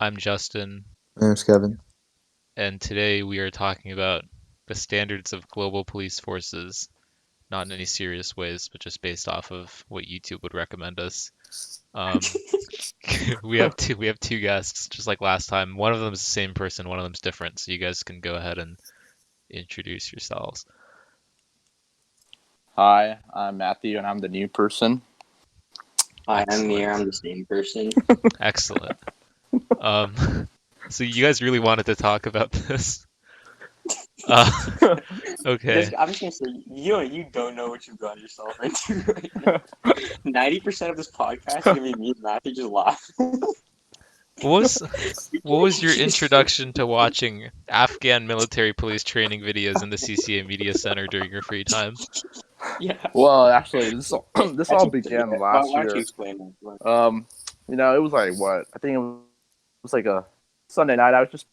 I'm Justin, My name's Kevin. and today we are talking about the standards of global police forces, not in any serious ways, but just based off of what YouTube would recommend us. Um, we have two guests, just like last time. One of them is the same person, one of them's different, so you guys can go ahead and introduce yourselves. Hi, I'm Matthew, and I'm the new person. Hi, I'm Meer. Excellent, I'm the same person. excellent. So you guys really wanted to talk about this? Uh, okay. I'm just gonna say, you don't know what you've got yourself into right now. 90% of this podcast is gonna be me and Matthew just laughing. What was What was your introduction to watching Afghan military police training videos in the CCA Media Center during your free time? Yeah. Well, actually, this all began last Why don't you year. explain that? It was like what? I think it was like a Sunday night. I was just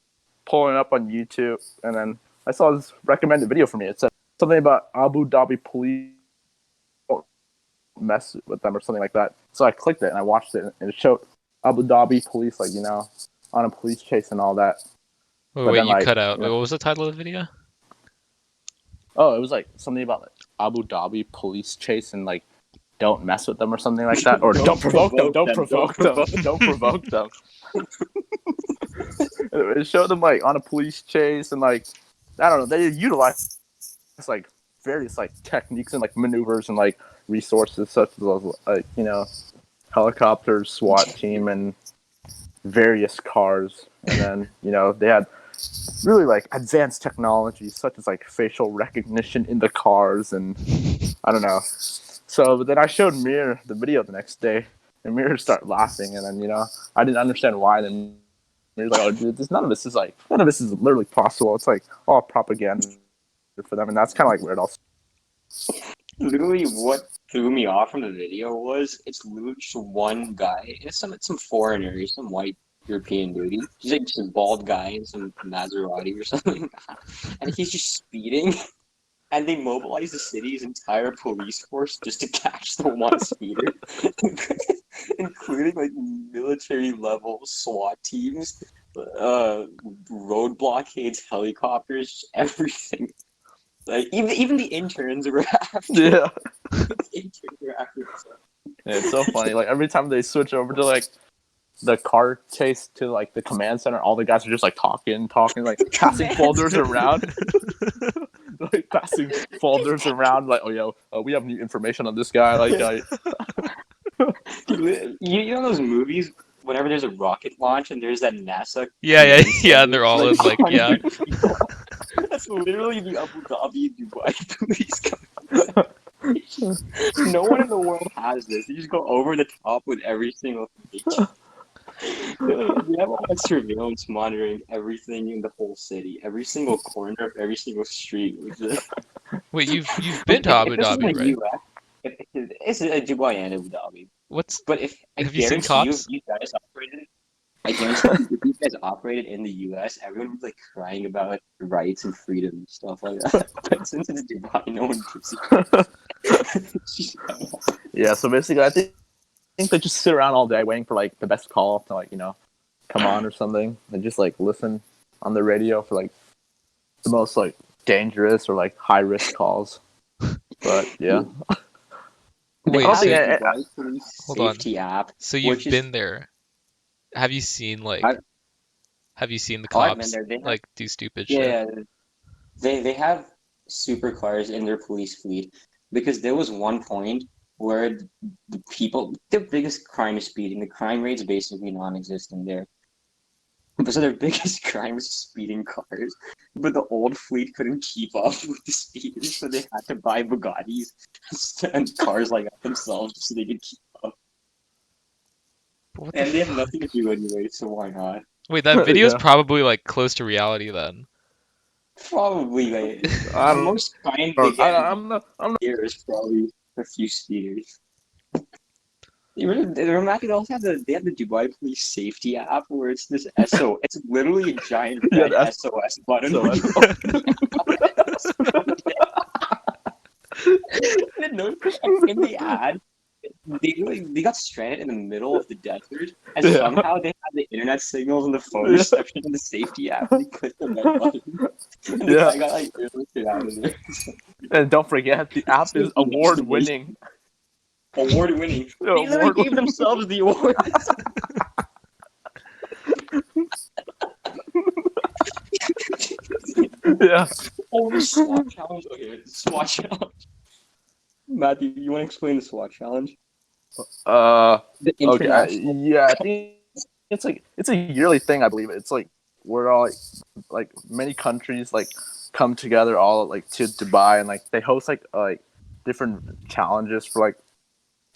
pulling up on YouTube, and then I saw this recommended video for me. It said something about Abu Dhabi police don't mess with them or something like that. So I clicked it and I watched it, and it showed Abu Dhabi police, on a police chase and all that. Oh, But wait, then, you cut out. you Wait, know, what was the title of the video? it was like something about like Abu Dhabi police chase and like don't mess with them or something like that, or don't provoke them, don't provoke them, don't provoke them. It showed them like on a police chase and like I don't know, they utilize like various like techniques and like maneuvers and like resources such as helicopters, SWAT team, and various cars, and then they had really like advanced technologies such as like facial recognition in the cars, and I don't know. So but then I showed Meer the video the next day, and Meer started laughing, and then I didn't understand why. Then Meer's like, "Oh, dude, none of this is literally possible. It's like all propaganda for them," and that's kind of like where it all. Literally, what threw me off from the video was it's literally just one guy. It's some foreigner, some white European dude. He's like just a bald guy in some Maserati or something, and he's just speeding. And they mobilize the city's entire police force just to catch the one speeder, including like military level SWAT teams, road blockades, helicopters, everything. Like even the interns were after. Yeah. The interns were after. Yeah, it's so funny. Like every time they switch over to like the car chase to like the command center, all the guys are just like talking, like passing folders around, like passing folders around. Like, oh yo, we have new information on this guy. Like, You know those movies whenever there's a rocket launch and there's that NASA Yeah, yeah, command yeah, center, and they're all in like, yeah. 100 people. That's literally the Abu Dhabi Dubai police company. No one in the world has this. You just go over the top with every single thing. They have all that surveillance monitoring everything in the whole city, every single corner of every single street. Wait, you've been to Abu If this is Dhabi, the right? US, it's a Dubai and Abu Dhabi. What's But if I Have you seen guarantee you, if cops? you guys operated, I guarantee you, if you guys operated in the US, everyone would be like crying about like rights and freedom and stuff like that. But since it's Dubai, no one gives a yeah. So basically, I think they just sit around all day waiting for like the best call to like come on or something, and just like listen on the radio for like the most like dangerous or like high risk calls. But yeah. They Wait, have so a Dubai police hold on. safety app, So you've which is been there. Have you seen I- have you seen the I've been cops there. They have like do stupid shit? yeah, they have supercars in their police fleet because there was one point where their biggest crime is speeding. The crime rate's basically non-existent there. But so their biggest crime was speeding cars. But the old fleet couldn't keep up with the speeders, so they had to buy Bugattis and cars like that themselves so they could keep up. What the And they have fuck? nothing to do anyway, so why not? Wait, that video is Yeah. probably like close to reality then. Probably like I the don't. most fine they get I'm not. here is probably a few speeders. Remember they also have they have the Dubai Police Safety app where it's this SO. It's literally a giant Yeah, red the SOS button. So when you open it. No, in the ad, they got stranded in the middle of the desert, and Yeah. somehow they had the internet signals and the phone Yeah. reception and the safety app. And they clicked the red button, and the Yeah. guy got like airlifted out of there. And don't forget, the app is Safety next to the award-winning. award winning. Yeah, They literally gave award-winning. themselves the award. Yeah. Oh, the SWAT challenge. Okay, SWAT challenge. Matthew, you want to explain the SWAT challenge? Uh. The Okay. international. Yeah. I think it's a yearly thing. I believe it's like we're all like many countries like come together all like to Dubai and like they host like different challenges for like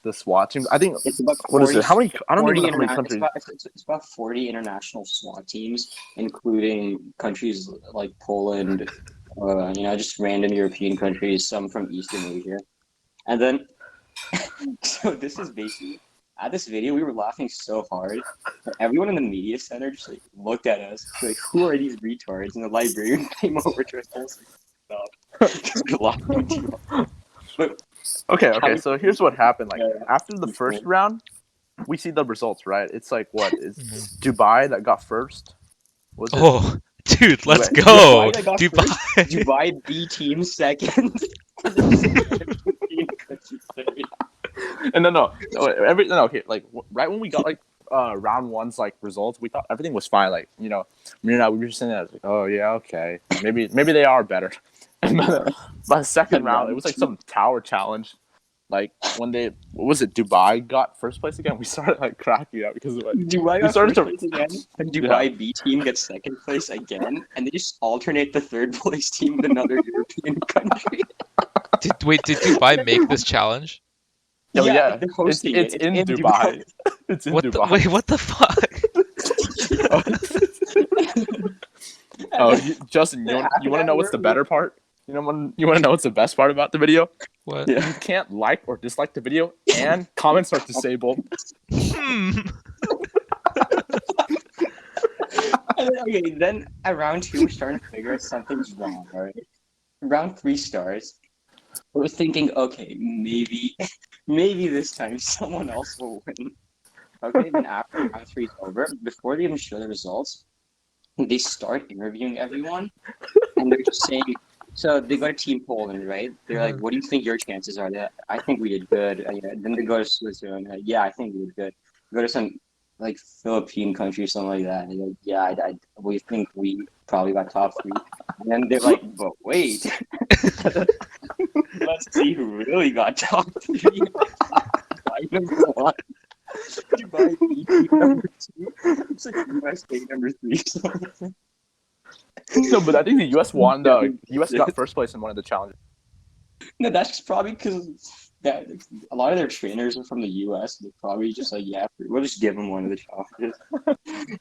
the SWAT teams. I think It's about what is 40, it? How many? I don't even 40 know how many interna- countries. it's about 40 international SWAT teams, including countries like Poland, just random European countries, some from Eastern Asia. And then, so this is basically, at this video, we were laughing so hard that everyone in the media center just like looked at us, like, who are these retards? And the librarian came over to us and was like, stop. We're laughing too hard. But Okay. So here's what happened. Like Yeah. after the first round, we see the results, right? It's like what is Mhm. Dubai that got first? Was it? Oh, dude, let's Dubai- go. Dubai that got Dubai. first, Dubai B team second. And then just European countries third. And no, okay, like right when we got like round one's like results, we thought everything was fine. Like Meer and I, we were just saying that like, oh yeah, okay, maybe they are better. And then by the second And round, it round was like two. some tower challenge. Like when what was it? Dubai got first place again. We started like cracking up because of it. Dubai We got started first to- place again, and Dubai B team gets second place again, and they just alternate the third place team with another European country. Did Dubai make this challenge? Yeah, they're hosting it's it. in Dubai. It's in Dubai. Wait, what the fuck? Justin, you want to know what's the better part? You want to know what's the best part about the video? What? Yeah. You can't like or dislike the video, and comments are disabled. Hmm. Okay, then at round two, we're starting to figure out something's wrong, alright? Round three starts. We're thinking, okay, maybe this time someone else will win. Okay, then after round three is over, before they even show the results, they start interviewing everyone, and they're just saying, so they go to Team Poland, right? They're like, what do you think your chances are? I think we did good. Then they go to Switzerland, like, yeah, I think we did good. Go to some like Philippine country, something like that. And they're like, yeah, we think we probably got top three. And then they're like, but wait, let's see who really got top three. Dubai number one, Dubai B team number two. It's like USA number three. So. No, but I think the U.S. won. The U.S. got first place in one of the challenges. No, that's just probably because that a lot of their trainers are from the U.S. They're probably just like, yeah, we'll just give them one of the challenges,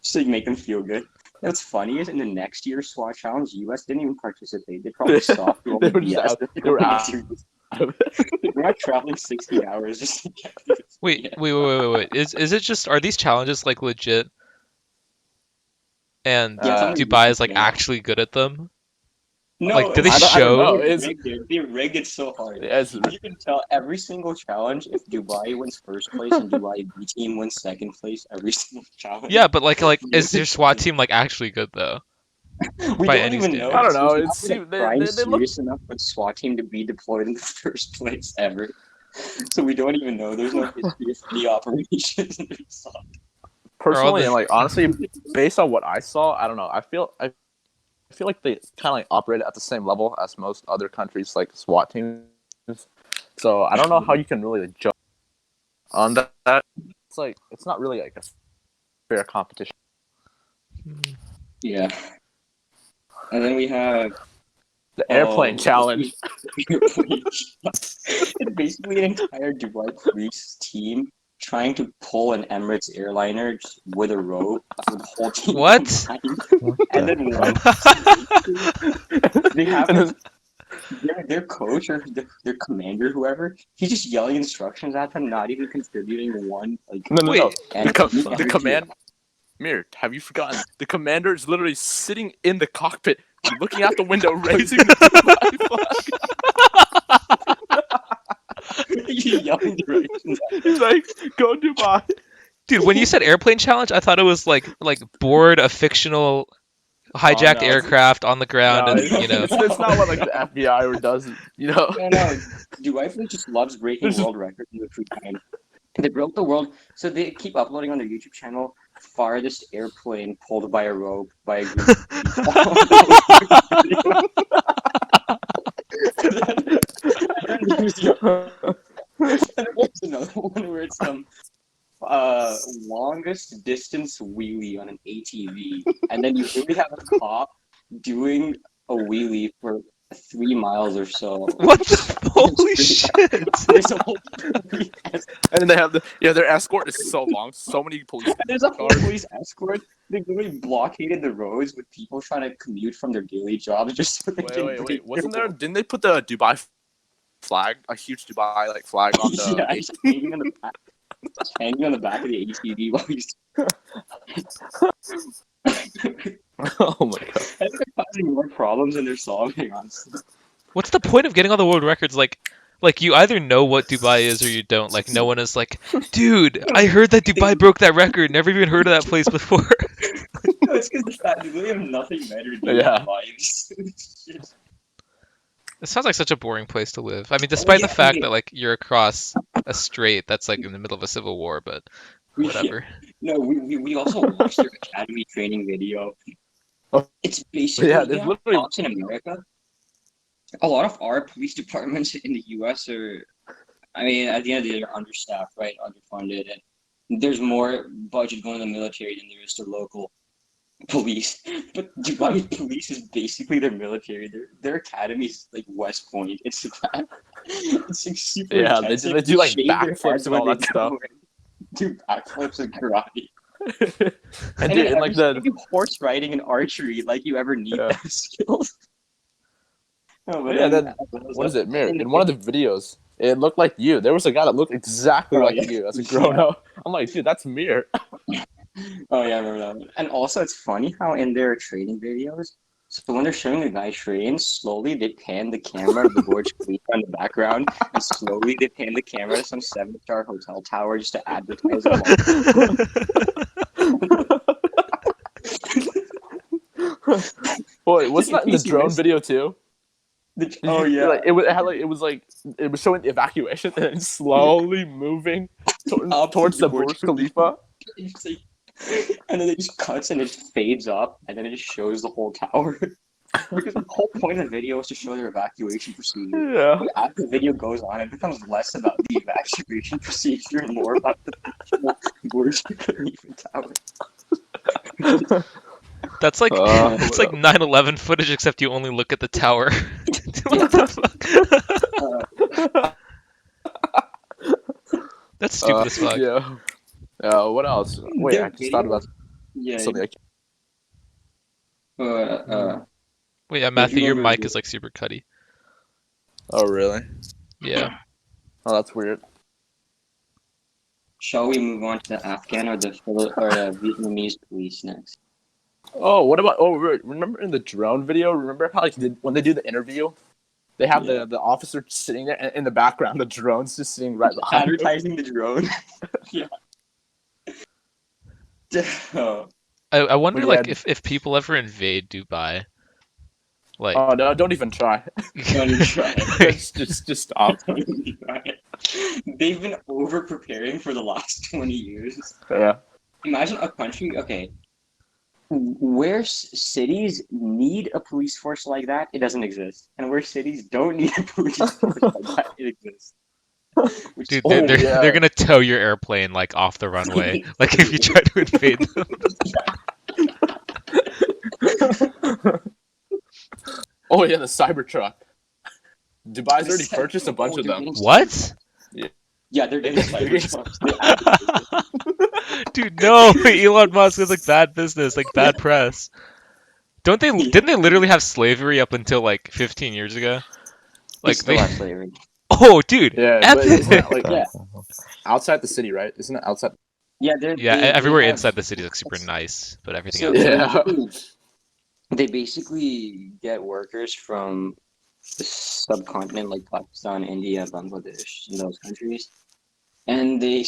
just to make them feel good. What's funny is in the next year's SWAT challenge, U.S. didn't even participate. They probably stopped. They were just out. They were out. We're not traveling 60 hours just to get this. Wait. Is it just are these challenges like legit? And Yeah, Dubai is like yeah. actually good at them? No, Like, do they I don't show? know. They rigged it so hard. Yes. You can tell every single challenge. If Dubai wins first place and Dubai B team wins second place, every single challenge. Yeah, but like is their SWAT team like actually good though? We by don't any even standard. know. I don't know. We're It's not gonna they try look. serious enough for the SWAT team to be deployed in the first place ever. So we don't even know. There's no history of any operations. Personally, the- and like honestly, based on what I saw, I don't know. I feel like they kind of like operate at the same level as most other countries' like SWAT teams. So I don't know how you can really like, judge on that. It's like it's not really like a fair competition. Yeah. And then we have The airplane challenge. It's basically an entire Dubai police team trying to pull an Emirates airliner just with a rope with the whole team. What? combined. And then one they have their coach or their commander, whoever, he's just yelling instructions at them, not even contributing one like No. Wait. The command. Meer, have you forgotten? The commander is literally sitting in the cockpit, looking out the window, raising the Dubai flag. You yelling directions. He's like, go Dubai. Dude, when you said airplane challenge, I thought it was like board a fictional hijacked No, aircraft on the ground, no, and you know. it's not what like the FBI or does. You know. No. Dubai Police just loves breaking There's just- world records in the free time. They broke the world, so they keep uploading on their YouTube channel farthest airplane pulled by a rope by a group of people. And there's another one where it's longest distance wheelie on an ATV, and then you really have a cop doing a wheelie for 3 miles or so. What the holy shit! There's a whole and then they have their escort is so long, so many police. there's a whole police escort. They literally blockaded the roads with people trying to commute from their daily jobs just so they can Wait, break wasn't their there? Didn't they put the Dubai flag, a huge Dubai like flag on the? yeah, it's hanging on the back. It's hanging on the back of the ATV while he's. Oh my god! I think they're causing more problems than they're solving, honestly. What's the point of getting all the world records? Like you either know what Dubai is or you don't. Like no one is like, dude, I heard that Dubai broke that record. Never even heard of that place before. No, it's because the fact they really have nothing better to do Yeah. with lives. It sounds like such a boring place to live. I mean, despite yeah, the fact okay. that like you're across a strait that's like in the middle of a civil war, but whatever. No, we also watched their academy training video. Oh. It's basically Yeah, there's literally- cops in America. A lot of our police departments in the U.S. are, I mean, at the end of the day, they're understaffed, right, underfunded, and there's more budget going to the military than there is to local police. But Dubai police is basically their military. Their academy is like West Point. It's that. It's like super. Yeah, intensive. they do like Shave their backflips heads and when all they that stuff. go in. Do backflips and karate. and And dude, then and like they the do horse riding and archery like you ever need Yeah. those skills. No, but yeah, then- then what is it, Meer? In one of the videos, it looked like you. There was a guy that looked exactly Oh, like yeah. you as a grown up. I'm like, dude, that's Meer. Oh yeah, I remember that one. And also, it's funny how in their training videos, so when they're showing the guy train, slowly they pan the camera to the Burj Khalifa in the background, and slowly they pan the camera to some 7-star hotel tower just to advertise it. Wait, wasn't that in the drone video too? Oh yeah, Like, it was showing the evacuation and then slowly moving Up towards to the the Burj Burj Khalifa. It's like- and then it just cuts and it fades up, and then it just shows the whole tower. Because the whole point of the video is to show their evacuation procedure. Yeah. But as the video goes on, it becomes less about the evacuation procedure and more about the actual Burj Khalifa tower. That's like it's like what 9/11 footage, except you only look at the tower. What the fuck? That's stupid as fuck. Yeah. What else? Wait, Their I just thought about Yeah. something. Wait, yeah, Matthew, your remember mic the- is like super cutty. Oh, really? Yeah. Oh, that's weird. Shall we move on to the Afghan or the Vietnamese police next? Oh, what about? Oh, remember in the drone video? Remember how like when they do the interview, they have Yeah. the officer sitting there, and in the background, the drone's just sitting right behind. him. Advertising the drone. Yeah. Oh. I wonder Yeah. like if people ever invade Dubai, like Oh no! Don't even try. Don't even try. just stop. They've been over preparing for the last 20 years. Yeah. Imagine a country, okay, where cities need a police force like that, it doesn't exist. And where cities don't need a police force like that, it exists. Which dude, Oh, they're yeah. they're gonna tow your airplane like off the runway, like if you try to invade them. Oh yeah, the Cybertruck. Dubai's already purchased a bunch of them. What? Yeah, they're getting They're getting- cyber. Dude, no, Elon Musk is like bad business, like bad press. Don't they? Didn't they literally have slavery up until like 15 years ago? Like Still they. have slavery. Oh, dude, Yeah, but epic. isn't that, like Yeah. outside the city, right? Isn't it outside? Yeah, Yeah, they everywhere have- inside the city is like super nice, but everything So else. Yeah. they basically get workers from the subcontinent like Pakistan, India, Bangladesh, and those countries. And they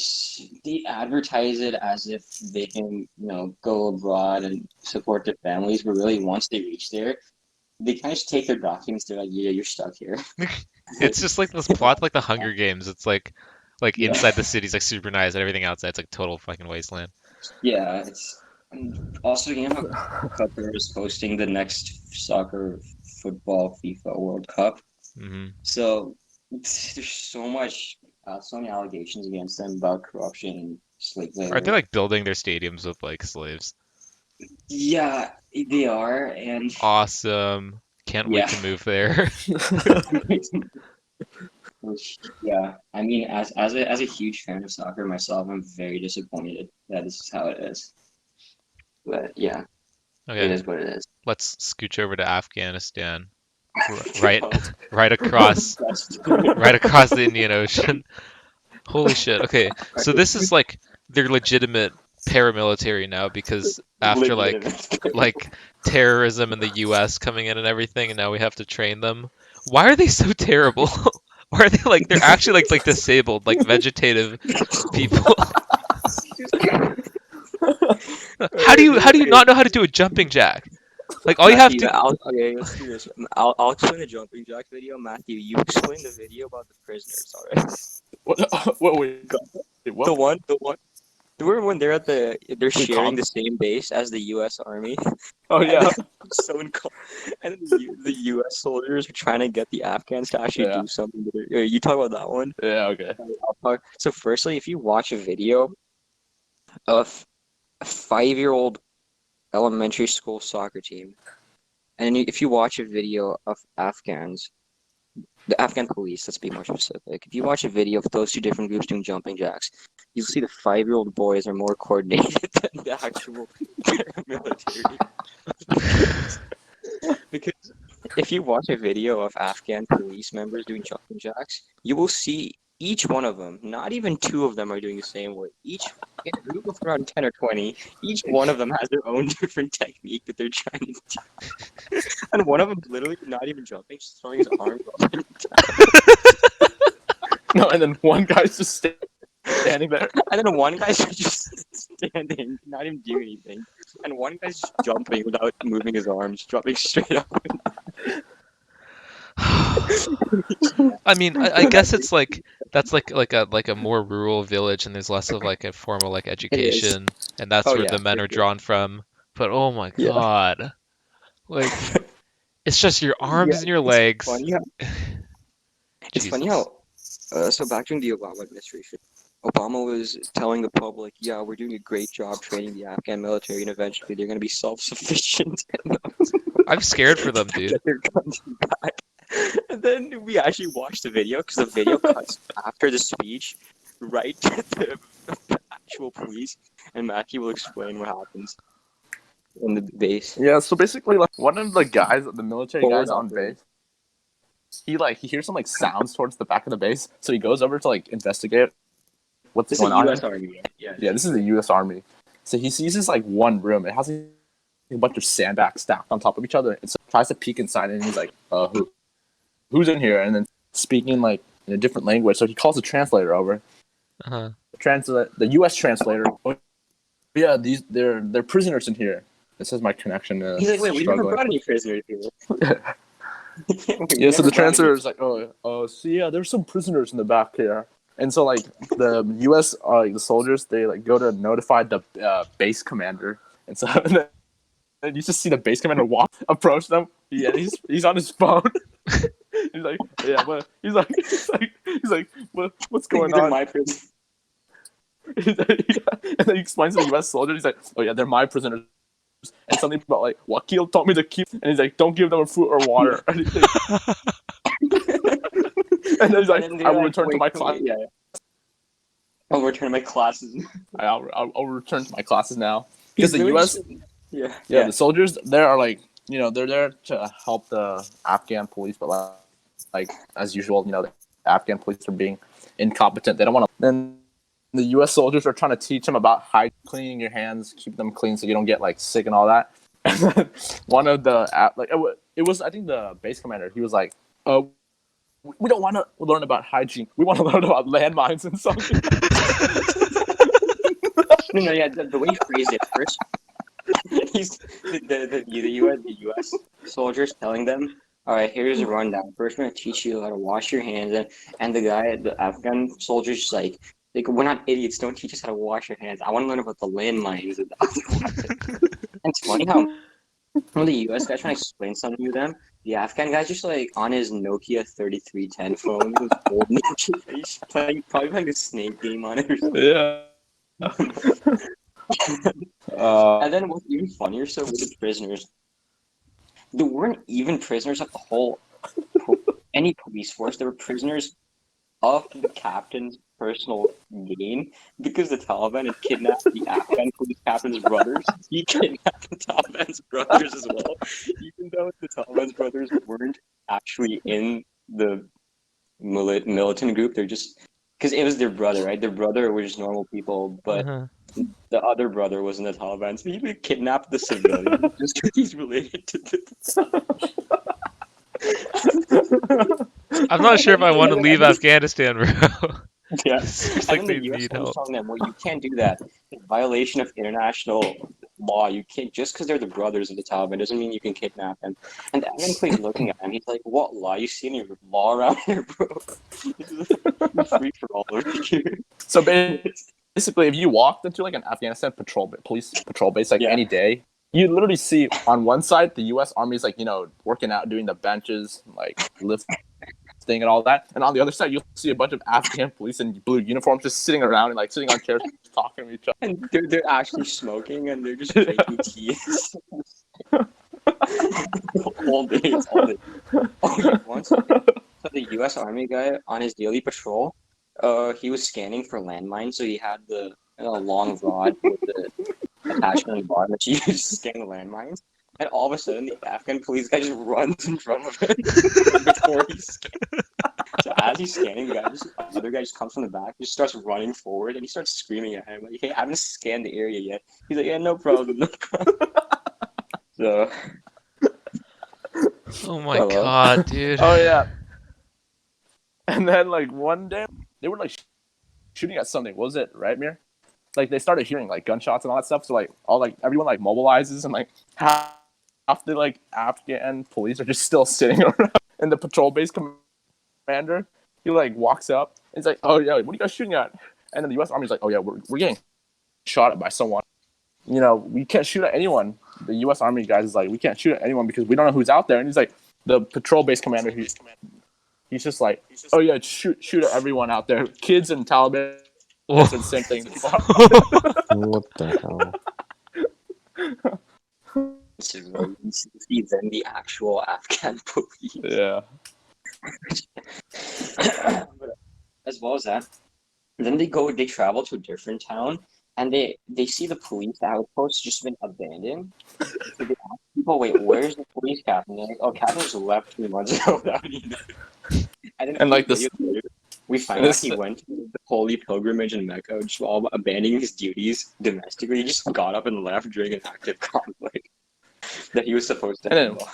advertise it as if they can, go abroad and support their families, but really once they reach there, they kind of just take their documents. They're like, "Yeah, you're stuck here." It's just like this plot like the Hunger Games. It's like Yeah, inside the city's like super nice and everything outside's like total fucking wasteland. yeah. It's and also how Qatar is hosting the next soccer, football, FIFA World Cup. Hmm. So there's so many allegations against them about corruption and slave Aren't they labor. like building their stadiums with like slaves? Yeah, they are, and Awesome. Can't wait yeah, to move there. yeah. I mean, as a huge fan of soccer myself, I'm very disappointed that this is how it is. But yeah, it Okay, is what it is. let's scooch over to Afghanistan. Right, Oh, right across, that's right across the Indian Ocean. Holy shit. Okay, so this is like they're legitimate paramilitary now because after legitimate. like terrorism in the US coming in and everything and now we have to train them. Why are they so terrible? Why are they like they're actually like disabled, like vegetative people? How do you Okay, not know how to do a jumping jack? Like all you have Matthew, to okay, let's do this. I'll explain the jumping jack video. Matthew, you explain the video about the prisoners, alright? What? Wait, The what? one. Remember when they're We sharing called. the same base as the U.S. Army, Oh and yeah, then someone call, and then the U.S. soldiers are trying to get the Afghans to actually yeah, do something. You talk about that one. yeah. Okay. So, firstly, if you watch a video of a 5-year-old elementary school soccer team, and if you watch a video of Afghans, the Afghan police, let's be more specific. If you watch a video of those two different groups doing jumping jacks, you'll see the 5-year-old boys are more coordinated than the actual paramilitary. Because if you watch a video of Afghan police members doing jumping jacks, you will see each one of them, not even two of them are doing the same way. Each in a group of around 10 or 20, each one of them has their own different technique that they're trying to do. And one of them literally not even jumping, just throwing his arms up. No, and then one guy's just standing there. And then one guy's just standing, not even doing anything. And one guy's just jumping without moving his arms, dropping straight up. I mean, I guess it's like that's like a more rural village and there's less of like a formal like It is. education and that's Oh where yeah, the for men are sure. drawn from. But oh my Yeah. God. Like it's just your Yeah, arms and your it's legs. funny how it's funny Jesus. how so back during the Obama administration, Obama was telling the public, yeah, we're doing a great job training the Afghan military, and eventually they're going to be self-sufficient and I'm scared for them, dude. get their country back. And then we actually watched the video because the video cuts after the speech right to the actual police, and Matthew will explain what happens in the base. Yeah. So basically, like one of the guys, the military Forward guys on operating. base, he hears some like sounds towards the back of the base, so he goes over to like investigate what's This is going on. U.S. Army, right? Yeah. Yeah, this is the U.S. Army. So he sees this like one room. It has like, a bunch of sandbags stacked on top of each other. And so he tries to peek inside, and he's like, who's in here?" And then speaking like in a different language. So he calls the translator over. Uh-huh. The U.S. translator. Oh, yeah, they're prisoners in here. This is my connection. He's like, wait, we never Struggling. brought any prisoners here. Yeah, so the translator is like, so yeah, there's some prisoners in the back here. And so like the U.S. The soldiers, they like go to notify the base commander. And so and you just see the base commander approach them. Yeah, he's on his phone. He's like, yeah, but he's like, what's going They're on? my prisoners. And then he explains to the U.S. soldiers. He's like, oh yeah, they're my prisoners. And something about like Wakil told me to keep, and he's like, don't give them food or water. And then he's like, I will return to my class. Yeah. I'll return to my classes. I'll return to my classes now because the U.S. Yeah. The soldiers there are like, they're there to help the Afghan police, but like as usual, the Afghan police are being incompetent. They don't want to. Then the U.S. soldiers are trying to teach them about cleaning your hands, keep them clean so you don't get like sick and all that. And then one of the it was I think the base commander. He was like, uh, we don't want to learn about hygiene. We want to learn about landmines and something. No, yeah, the way he phrased it first, he's the U.S. soldiers telling them, all right, here's a rundown. First, we're gonna teach you how to wash your hands, and the Afghan soldiers just like we're not idiots. Don't teach us how to wash your hands. I want to learn about the landmines and the weapons. And it's funny how when the U.S. guy's trying to explain something to them, the Afghan guy's just like on his Nokia 3310 phone, his old Nokia. He's probably playing a snake game on it or something. Yeah. And then what's even funnier, so with the prisoners, there weren't even prisoners of the whole any police force. There were prisoners of the captain's personal gain because the Taliban had kidnapped the Afghan police captain's brothers. He kidnapped the Taliban's brothers as well, even though the Taliban's brothers weren't actually in the militant group. They're just because it was their brother, right? Their brother were just normal people, but the other brother was in the Taliban, so he kidnapped the civilian just because he's related to the. I'm not sure if I want to leave Afghanistan, bro. Yeah, It's and like then they the U.S. need was help. telling them, "Well, you can't do that. It's a violation of international law. You can't just because they're the brothers of the Taliban doesn't mean you can kidnap them." And the Afghan police looking at him, he's like, "What law? You see any law around here, bro? This is a free for all over here." So basically, if you walked into like an Afghanistan police patrol base like Yeah. any day, you literally see on one side the U.S. Army is like working out, doing the benches, like lifting and all that, and on the other side you'll see a bunch of Afghan police in blue uniforms just sitting around and like sitting on chairs talking to each other. And they're actually smoking and they're just drinking tea. all day, it's all day. Oh, yeah, once so the U.S. Army guy on his daily patrol, he was scanning for landmines, so he had the long rod with the attachment on the bottom that you use to scan the landmines. And all of a sudden, the Afghan police guy just runs in front of him before he's scanning. So as he's scanning, the other guy just comes from the back, just starts running forward, and he starts screaming at him like, "Hey, I haven't scanned the area yet." He's like, "Yeah, no problem, no problem." So, Oh my Hello. god, dude. Oh yeah. And then like one day they were like shooting at something. What was it, right, Meer? Like they started hearing like gunshots and all that stuff. So like everyone like mobilizes and like half the like Afghan police are just still sitting around. And the patrol base commander, he like walks up and he's like, "Oh yeah, what are you guys shooting at?" And then the U.S. Army's like, "Oh yeah, we're getting shot at by someone. We can't shoot at anyone." The U.S. Army guys is like, "We can't shoot at anyone because we don't know who's out there." And he's like, the patrol base commander, he's just like, "Oh yeah, shoot at everyone out there, kids and Taliban." It's the same thing. What the hell? Civilians than the actual Afghan police. Yeah. But as well as that, then they travel to a different town, and they see the police outpost just been abandoned. So they ask people, "Wait, where's the police captain?" They're like, "Oh, captain just left 3 months ago without even." And like this, we find out he went to the holy pilgrimage in Mecca, just while abandoning his duties domestically. He just got up and left during an active conflict that he was supposed to handle.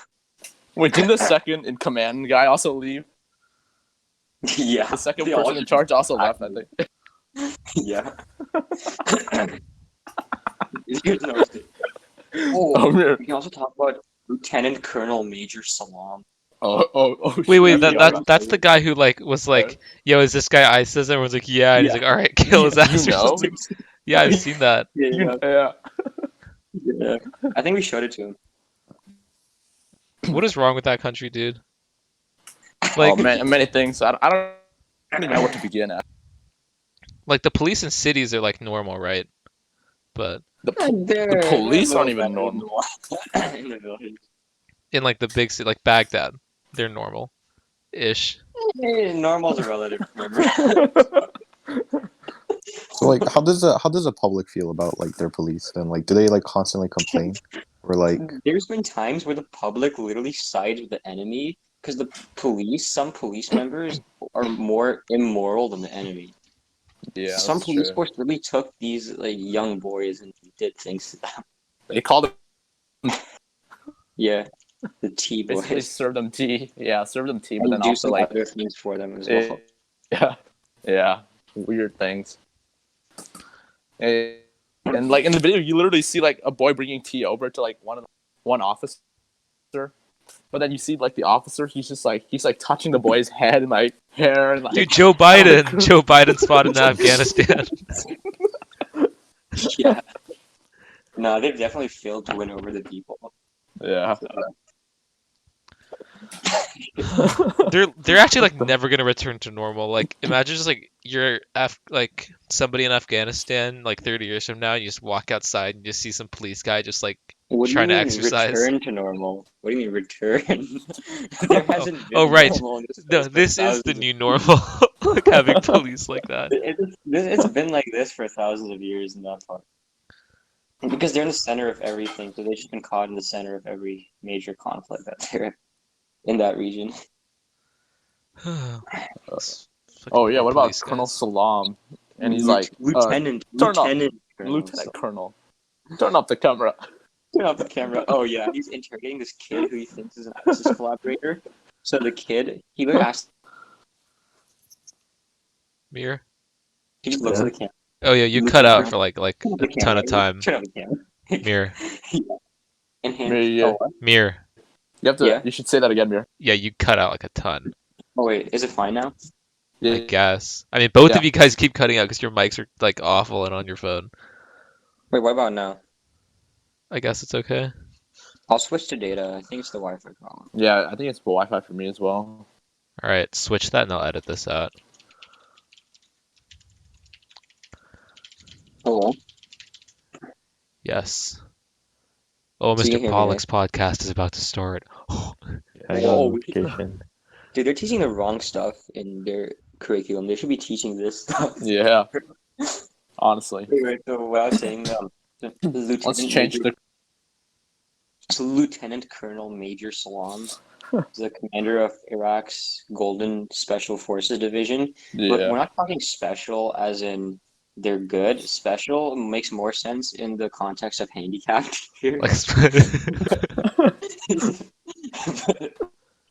Wait, didn't the second in command guy also leave? Yeah. The second person in charge also left, I think. Yeah. Here's another thing. Oh, we can also talk about Lieutenant Colonel Major Salam. Wait, that's the guy who like was like, "Yo, is this guy ISIS?" Everyone's like, "Yeah," and he's like, "All right, kill his ass." You know? Yeah, I've seen that. Yeah. I think we showed it to him. What is wrong with that country, dude? Like, many things. I don't even know where to begin at. like the police in cities are like normal, right? But The police aren't even normal. In the village. in like the big city, like Baghdad, they're normal-ish. Normal's a relative, remember? So like, how does the public feel about like their police? And like, do they like constantly complain, or like? There's been times where the public literally sides with the enemy because some police members are more immoral than the enemy. Yeah, Some that's police true. force really took these like young boys and did things to them. They called them. Yeah. The T Basically, boys. serve them tea. Yeah, serve them tea, but And then do also some like, other things for them as eh, well. yeah, weird things. Eh, And like in the video, you literally see like a boy bringing tea over to like one officer, but then you see like the officer, he's like touching the boy's head and like hair and Dude, like Joe I don't Biden. know. Joe Biden spotted in Afghanistan. Yeah. No, they've definitely failed to win over the people. Yeah. So, They're actually like never gonna return to normal. Like imagine just like you're like somebody in Afghanistan like 30 years from now, and you just walk outside and you just see some police guy just like what do you trying to mean exercise. return to normal? What do you mean return? There Oh, hasn't oh been right. normal in this No, place for this is the thousands of new years. normal. Like having police like that. It's been like this for thousands of years in that part. Because they're in the center of everything, so they've just been caught in the center of every major conflict that they're in that region. These fucking Oh yeah, poor what about police Colonel guys. Salam? And he's like, turn up, Lieutenant Colonel. Lieutenant Colonel, turn up the camera. Turn off the camera. Oh yeah, he's interrogating this kid who he thinks is an ISIS collaborator. So the kid, he would ask, Mir? he just looks at the camera. Oh yeah, you cut Lieutenant out Colonel, for like turn off a the ton camera. of time. Turn off the camera. Mir. And him. Yeah. Oh what? Mir. You have to. Yeah. You should say that again, Mir. Yeah, you cut out like a ton. Oh wait, is it fine now? I Yeah. guess. I mean, both Yeah. of you guys keep cutting out because your mics are like awful and on your phone. Wait, what about now? I guess it's okay. I'll switch to data. I think it's the Wi-Fi problem. Yeah, I think it's Wi-Fi for me as well. All right, switch that and I'll edit this out. Hello. Yes. Oh, So you Mr. can hear me, Pollock's podcast is about to start. I got Oh, a notification. Dude, they're teaching the wrong stuff in their curriculum. They should be teaching this stuff. Yeah. Honestly, Anyway, so what I was saying, the let's Lieutenant change Major, the. so Lieutenant Colonel Major Salam is the commander of Iraq's Golden Special Forces Division. But Yeah. we're not talking special as in they're good. Special makes more sense in the context of handicapped here. Like,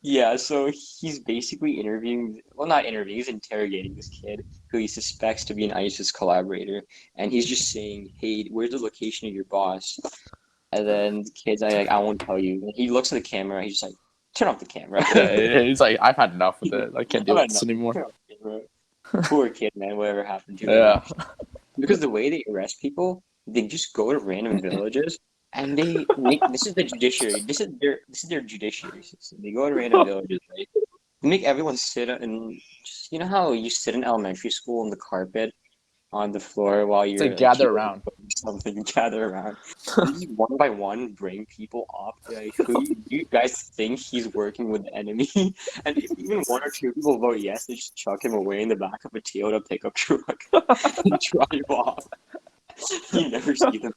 Yeah, so he's basically interviewing, well, not interviewing, he's interrogating this kid who he suspects to be an ISIS collaborator. And he's just saying, hey, where's the location of your boss? And then the kid's like, I won't tell you. And he looks at the camera, he's just like, turn off the camera. Yeah, he's like, I've had enough with it. I can't deal I've with had this enough. anymore. Turn off the camera. Poor kid, man, whatever happened to him. Yeah. Because the way they arrest people, they just go to random villages and they make this is the judiciary. This is their judiciary system. They go to random villages, right? They make everyone sit and just, you know how you sit in elementary school on the carpet on the floor while you're like gather teaching around. something, gather around. They just one by one bring people up. Like, who do you guys think he's working with the enemy? And if even one or two people vote yes, they just chuck him away in the back of a Toyota pickup truck and drive off. You never see them.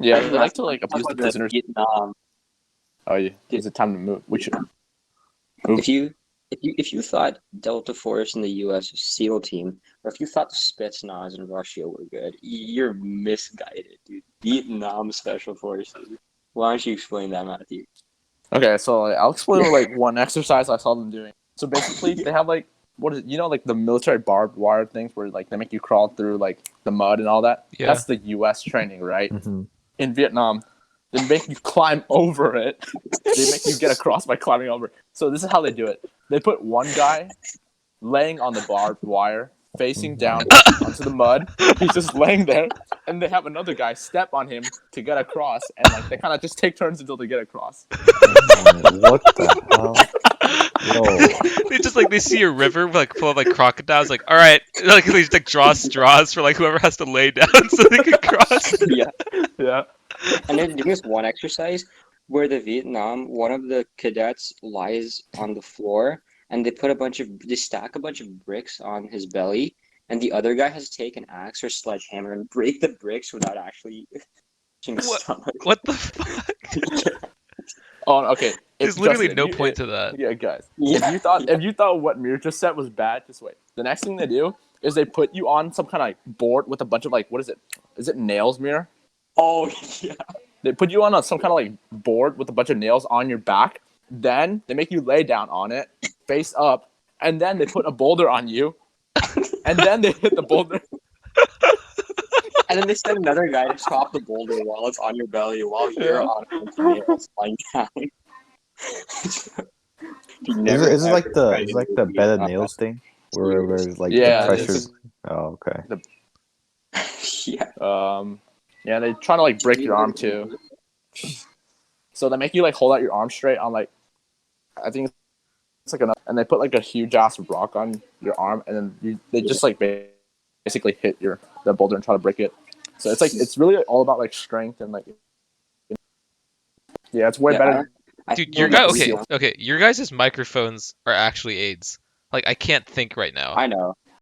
Yeah, they like to like Talk abuse the about prisoners. Vietnam. Oh yeah, is it time to move? We should. Move. If you thought Delta Force and the U.S. SEAL team, or if you thought the Spetsnaz in Russia were good, you're misguided, dude. Vietnam Special Forces. Why don't you explain that, Matthew? Okay, so like, I'll explain like one exercise I saw them doing. So basically, they have like what is it? You know, like the military barbed wire things where like they make you crawl through like the mud and all that. Yeah. That's the U.S. training, right? Mm-hmm. In Vietnam, they make you climb over it. They make you get across by climbing over it. So this is how they do it. They put one guy laying on the barbed wire, facing down onto the mud. He's just laying there, and they have another guy step on him to get across, and like they kind of just take turns until they get across. What the hell? Yo. They just like they see a river like full of like crocodiles. Like, all right, like they just like draw straws for like whoever has to lay down so they can cross. Yeah. Yeah. And then there's one exercise where one of the cadets lies on the floor and they stack a bunch of bricks on his belly, and the other guy has to take an axe or sledgehammer and break the bricks without actually touching his stomach. What the fuck? Oh, okay. There's literally no point to that. Yeah, guys. Yeah. If you thought what Meer just said was bad, just wait. The next thing they do is they put you on some kind of like board with a bunch of like what is it? Is it nails, Meer? Oh yeah. They put you on some kind of like board with a bunch of nails on your back. Then they make you lay down on it, face up, and then they put a boulder on you, and then they hit the boulder. And then they send another guy to chop the boulder while it's on your belly while you're Yeah. on a bunch of nails lying down. You Is never it ever like try the to bed of do nails thing where like Yeah, the it's pressure? just Oh, okay. Yeah. yeah, they try to like break your arm too. So they make you like hold out your arm straight on like, I think it's like and they put like a huge ass rock on your arm, and then they just like basically hit the boulder and try to break it. So it's like it's really all about like strength and like, yeah, it's way Yeah, better. I Dude, think your on the guy. video- Okay. Your guys' microphones are actually aids. Like I can't think right now. I know.